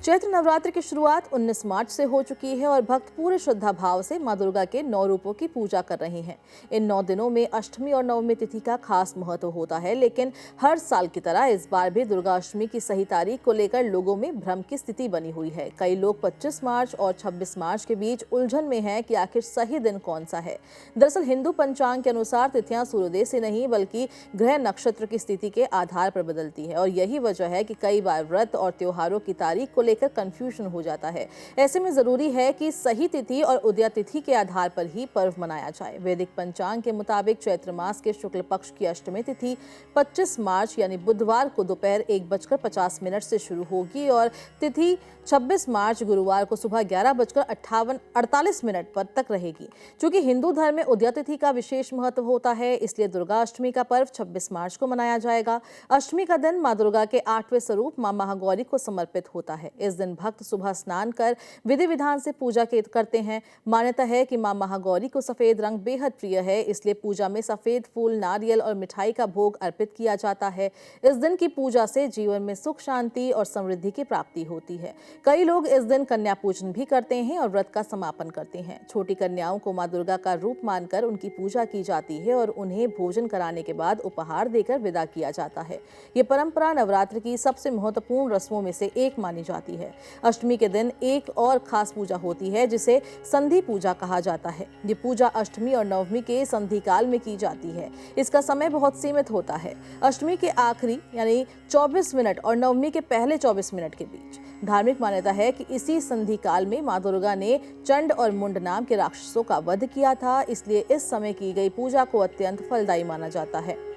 चैत्र नवरात्र की शुरुआत 19 मार्च से हो चुकी है और भक्त पूरे श्रद्धा भाव से मां दुर्गा के 9 रूपों की पूजा कर रहे हैं। इन 9 दिनों में अष्टमी और नवमी तिथि का खास महत्व होता है, लेकिन हर साल की तरह इस बार भी दुर्गा अष्टमी की सही तारीख को लेकर लोगों में भ्रम की स्थिति बनी हुई है। कई लोग 25 मार्च और 26 मार्च के बीच उलझन में हैं कि आखिर सही दिन कौन सा है। दरअसल हिंदू पंचांग के अनुसार तिथियां सूर्योदय से नहीं बल्कि ग्रह नक्षत्र की स्थिति के आधार पर बदलती है और यही वजह है कि कई बार व्रत और त्योहारों की तारीख को लेकर कंफ्यूजन हो जाता है। ऐसे में जरूरी है कि सही तिथि और उदया तिथि के आधार पर ही पर्व मनाया जाए। वैदिक पंचांग के मुताबिक चैत्र मास के शुक्ल पक्ष की अष्टमी तिथि 25 मार्च यानी बुधवार को दोपहर 1:50 से शुरू होगी और तिथि 26 मार्च गुरुवार को सुबह 11:48 पर तक रहेगी। चूंकि हिंदू धर्म में उदया तिथि का विशेष महत्व होता है, इसलिए दुर्गा अष्टमी का पर्व 26 मार्च को मनाया जाएगा। अष्टमी का दिन मां दुर्गा के 8वें स्वरूप मां महागौरी को समर्पित होता है। इस दिन भक्त सुबह स्नान कर विधि विधान से पूजा करते हैं। मान्यता है कि मां महागौरी को सफेद रंग बेहद प्रिय है, इसलिए पूजा में सफेद फूल, नारियल और मिठाई का भोग अर्पित किया जाता है। इस दिन की पूजा से जीवन में सुख, शांति और समृद्धि की प्राप्ति होती है। कई लोग इस दिन कन्या पूजन भी करते हैं और व्रत का समापन करते हैं। छोटी कन्याओं को मां दुर्गा का रूप मानकर उनकी पूजा की जाती है और उन्हें भोजन कराने के बाद उपहार देकर विदा किया जाता है। ये परंपरा नवरात्र की सबसे महत्वपूर्ण रस्मों में से एक मानी जाती है। अष्टमी के दिन एक और खास पूजा होती है जिसे संधि पूजा कहा जाता है। ये पूजा अष्टमी और नवमी के संधि काल में की जाती है। इसका समय बहुत सीमित होता है, अष्टमी के आखिरी यानी 24 मिनट और नवमी के पहले 24 मिनट के बीच। धार्मिक मान्यता है कि इसी संधि काल में मां दुर्गा ने चंड और मुंड नाम के राक्षसों का वध किया था, इसलिए इस समय की गई पूजा को अत्यंत फलदायी माना जाता है।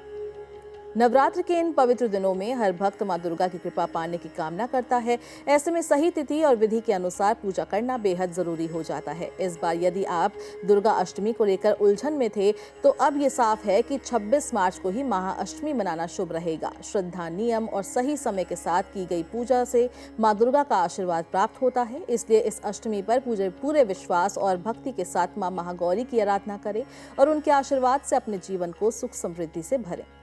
नवरात्र के इन पवित्र दिनों में हर भक्त मां दुर्गा की कृपा पाने की कामना करता है। ऐसे में सही तिथि और विधि के अनुसार पूजा करना बेहद जरूरी हो जाता है। इस बार यदि आप दुर्गा अष्टमी को लेकर उलझन में थे, तो अब ये साफ है कि 26 मार्च को ही महाअष्टमी मनाना शुभ रहेगा। श्रद्धा, नियम और सही समय के साथ की गई पूजा से मां दुर्गा का आशीर्वाद प्राप्त होता है। इसलिए इस अष्टमी पर पूरे विश्वास और भक्ति के साथ मां महागौरी की आराधना करें और उनके आशीर्वाद से अपने जीवन को सुख समृद्धि से भरें।